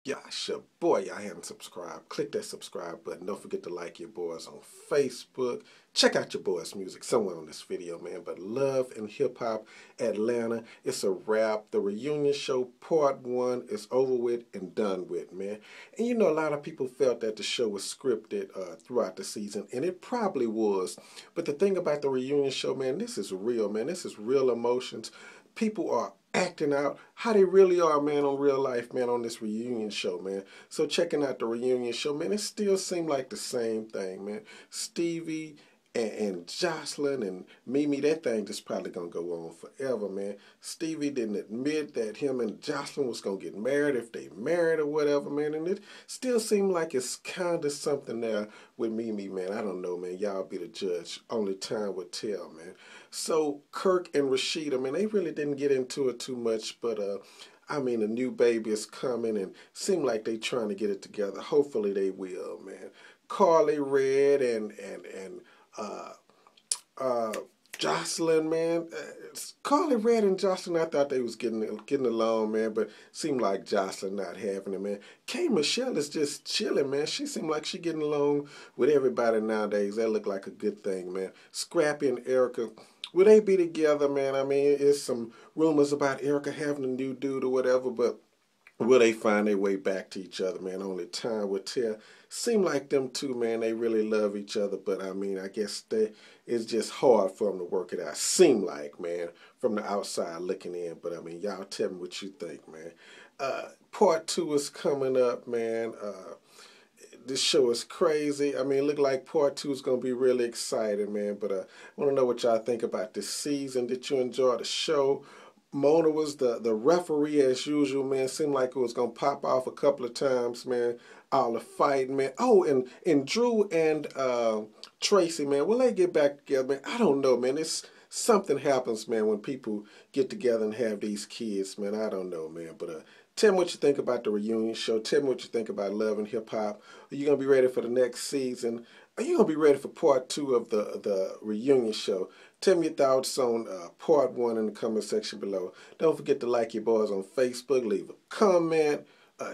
Yeah, it's your boy. Y'all haven't subscribed. Click that subscribe button. Don't forget to like your boys on Facebook. Check out your boys' music somewhere on this video, man. But Love and Hip Hop Atlanta, it's a wrap. The reunion show part 1 is over with and done with, man. And you know, a lot of people felt that the show was scripted throughout the season, and it probably was. But the thing about the reunion show, man, this is real, man. This is real emotions. People are acting out how they really are, man, on real life, man, on this reunion show, man. So checking out the reunion show, man, it still seemed like the same thing, man. Stevie and Jocelyn and Mimi, that thing just probably gonna go on forever, man. Stevie didn't admit that him and Jocelyn was gonna get married if they married or whatever, man. And it still seemed like it's kind of something there with Mimi, man. I don't know, man. Y'all be the judge. Only time will tell, man. So Kirk and Rashida, man, they really didn't get into it too much, but I mean, a new baby is coming and seem like they trying to get it together. Hopefully they will, man. Carly Red and uh, uh, Jocelyn, man. Carly Red and Jocelyn, I thought they was getting along, man, but seemed like Jocelyn not having it, man. K. Michelle is just chilling, man. She seemed like she getting along with everybody nowadays. That look like a good thing, man. Scrappy and Erica, will they be together, man? I mean, it's some rumors about Erica having a new dude or whatever, but will they find their way back to each other, man? Only time will tell. Seem like them two, man, they really love each other, but I mean, I guess it's just hard for them to work it out. Seem like, man, from the outside looking in, but I mean, y'all tell me what you think, man. Part 2 is coming up, man. This show is crazy. I mean, it look like part 2 is going to be really exciting, man. But I want to know what y'all think about this season. Did you enjoy the show? Mona was the referee as usual, man. Seemed like it was going to pop off a couple of times, man. All the fighting, man. Oh, and Drew and Tracy, man, will they get back together, man? I don't know, man. It's something happens, man, when people get together and have these kids, man. I don't know, man. But tell me what you think about the reunion show. Tell me what you think about Love and Hip Hop. Are you going to be ready for the next season? Are you going to be ready for part 2 of the reunion show? Tell me your thoughts on part 1 in the comment section below. Don't forget to like your boys on Facebook. Leave a comment.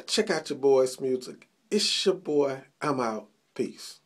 Check out your boys' music. It's your boy. I'm out. Peace.